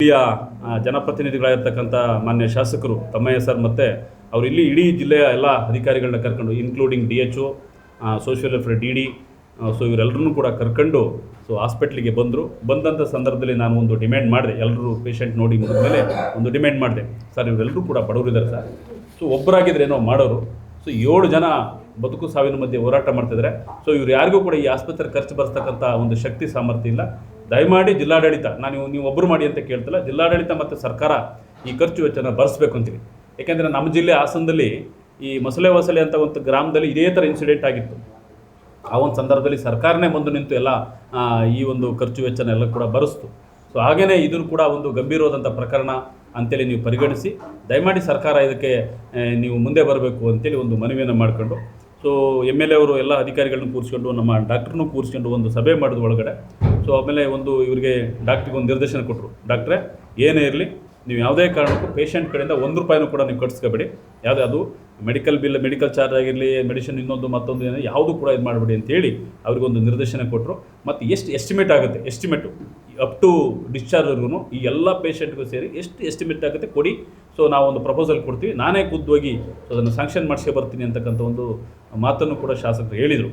ಇಲ್ಲಿಯ ಜನಪ್ರತಿನಿಧಿಗಳಾಗಿರ್ತಕ್ಕಂಥ ಮಾನ್ಯ ಶಾಸಕರು ತಮ್ಮಯ್ಯ ಸರ್ ಮತ್ತು ಅವರು ಇಲ್ಲಿ ಇಡೀ ಜಿಲ್ಲೆಯ ಎಲ್ಲ ಅಧಿಕಾರಿಗಳನ್ನ ಕರ್ಕೊಂಡು including DHO, social welfare DD, so ಇವರೆಲ್ಲರೂ ಕೂಡ ಕರ್ಕೊಂಡು ಹಾಸ್ಪಿಟ್ಲಿಗೆ ಬಂದಂಥ ಸಂದರ್ಭದಲ್ಲಿ ನಾನು ಒಂದು ಡಿಮ್ಯಾಂಡ್ ಮಾಡಿದೆ. ಎಲ್ಲರೂ ಪೇಷಂಟ್ ನೋಡಿ ಮುಗಿದ್ಮೇಲೆ ಒಂದು ಡಿಮ್ಯಾಂಡ್ ಮಾಡಿದೆ, ಸರ್ ಇವರೆಲ್ಲರೂ ಕೂಡ ಬಡವರಿದ್ದಾರೆ ಸರ್, ಸೊ ಒಬ್ಬರಾಗಿದ್ರೆ ಏನೋ ಮಾಡೋರು, ಸೊ 7 ಜನ ಬದುಕು ಸಾವಿನ ಮಧ್ಯೆ ಹೋರಾಟ ಮಾಡ್ತಿದ್ದಾರೆ, ಸೊ ಇವ್ರು ಯಾರಿಗೂ ಕೂಡ ಈ ಆಸ್ಪತ್ರೆ ಖರ್ಚು ಬರೆಸ್ತಕ್ಕಂಥ ಒಂದು ಶಕ್ತಿ ಸಾಮರ್ಥ್ಯ ಇಲ್ಲ. ದಯಮಾಡಿ ಜಿಲ್ಲಾಡಳಿತ, ನೀವು ಒಬ್ಬರು ಮಾಡಿ ಅಂತ ಕೇಳ್ತಿಲ್ಲ, ಜಿಲ್ಲಾಡಳಿತ ಮತ್ತು ಸರ್ಕಾರ ಈ ಖರ್ಚು ವೆಚ್ಚನ ಭರಿಸ್ಬೇಕು ಅಂತೀವಿ. ಯಾಕೆಂದರೆ ನಮ್ಮ ಜಿಲ್ಲೆ ಹಾಸನದಲ್ಲಿ ಈ ಮೊಸಳೆ ಅಂತ ಒಂದು ಗ್ರಾಮದಲ್ಲಿ ಇದೇ ಥರ ಇನ್ಸಿಡೆಂಟ್ ಆಗಿತ್ತು. ಆ ಒಂದು ಸಂದರ್ಭದಲ್ಲಿ ಸರ್ಕಾರನೇ ಬಂದು ನಿಂತು ಎಲ್ಲ ಈ ಒಂದು ಖರ್ಚು ವೆಚ್ಚನ ಎಲ್ಲ ಕೂಡ ಭರಿಸ್ತು. ಸೊ ಹಾಗೆಯೇ ಇದೂ ಕೂಡ ಒಂದು ಗಂಭೀರವಾದಂಥ ಪ್ರಕರಣ ಅಂತೇಳಿ ನೀವು ಪರಿಗಣಿಸಿ ದಯಮಾಡಿ ಸರ್ಕಾರ ಇದಕ್ಕೆ ನೀವು ಮುಂದೆ ಬರಬೇಕು ಅಂತೇಳಿ ಒಂದು ಮನವಿಯನ್ನು ಮಾಡಿಕೊಂಡು, ಸೊ MLA ಅವರು ಎಲ್ಲ ಅಧಿಕಾರಿಗಳನ್ನ ಕೂರಿಸ್ಕೊಂಡು ನಮ್ಮ ಡಾಕ್ಟ್ರನ್ನೂ ಕೂರಿಸ್ಕೊಂಡು ಒಂದು ಸಭೆ ಮಾಡಿದ ಒಳಗಡೆ, ಸೊ ಆಮೇಲೆ ಒಂದು ಇವರಿಗೆ ಡಾಕ್ಟ್ರಿಗೆ ಒಂದು ನಿರ್ದೇಶನ ಕೊಟ್ಟರು, ಡಾಕ್ಟ್ರೇ ಏನೇ ಇರಲಿ ನೀವು ಯಾವುದೇ ಕಾರಣಕ್ಕೂ ಪೇಷಂಟ್ ಕಡೆಯಿಂದ ₹1 ಕೂಡ ನೀವು ಕಟ್ಸ್ಕೋಬೇಡಿ, ಯಾವುದೇ ಅದು ಮೆಡಿಕಲ್ ಚಾರ್ಜ್ ಆಗಿರಲಿ, ಮೆಡಿಸಿನ್ ಇನ್ನೊಂದು ಮತ್ತೊಂದು ಏನೋ ಯಾವುದು ಕೂಡ ಇದು ಮಾಡಬೇಡಿ ಅಂತೇಳಿ ಅವ್ರಿಗೊಂದು ನಿರ್ದೇಶನ ಕೊಟ್ಟರು. ಮತ್ತು ಎಷ್ಟು ಎಸ್ಟಿಮೇಟ್ ಆಗುತ್ತೆ, ಎಸ್ಟಿಮೇಟು ಅಪ್ ಟು ಡಿಸ್ಚಾರ್ಜ್ವರೆಗೂ ಈ ಎಲ್ಲ ಪೇಷಂಟ್ಗೂ ಸೇರಿ ಎಷ್ಟು ಎಸ್ಟಿಮೇಟ್ ಆಗುತ್ತೆ ಕೊಡಿ, ಸೊ ನಾವು ಒಂದು ಪ್ರಪೋಸಲ್ ಕೊಡ್ತೀವಿ, ನಾನೇ ಖುದ್ದೋಗಿ ಸೊ ಅದನ್ನು ಸ್ಯಾಂಕ್ಷನ್ ಮಾಡಿಸ್ಕೊ ಬರ್ತೀನಿ ಅಂತಕ್ಕಂಥ ಒಂದು ಮಾತನ್ನು ಕೂಡ ಶಾಸಕರು ಹೇಳಿದರು.